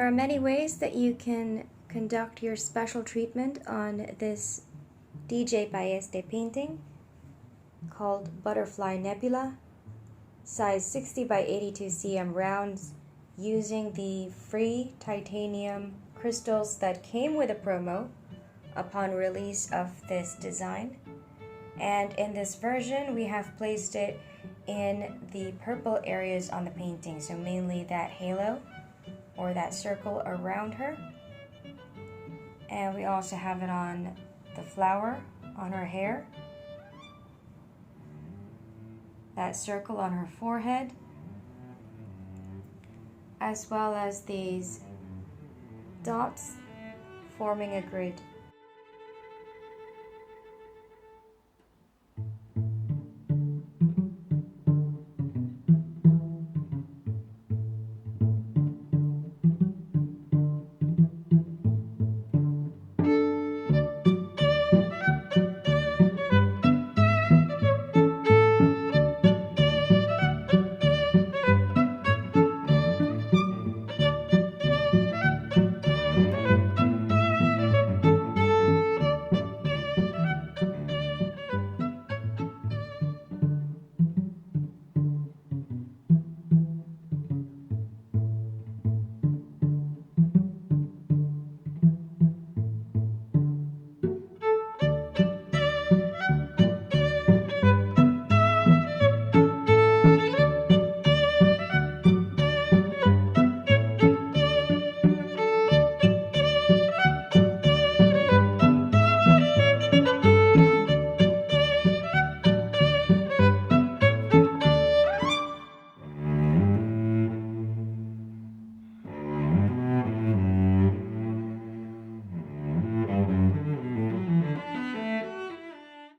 There are many ways that you can conduct your special treatment on this DJ Paeste painting called Butterfly Nebula, size 60 by 82 cm rounds, using the free titanium crystals that came with a promo upon release of this design. And in this version, we have placed it in the purple areas on the painting, so mainly that halo or that circle around her. And we also have it on the flower on her hair, that circle on her forehead, as well as these dots forming a grid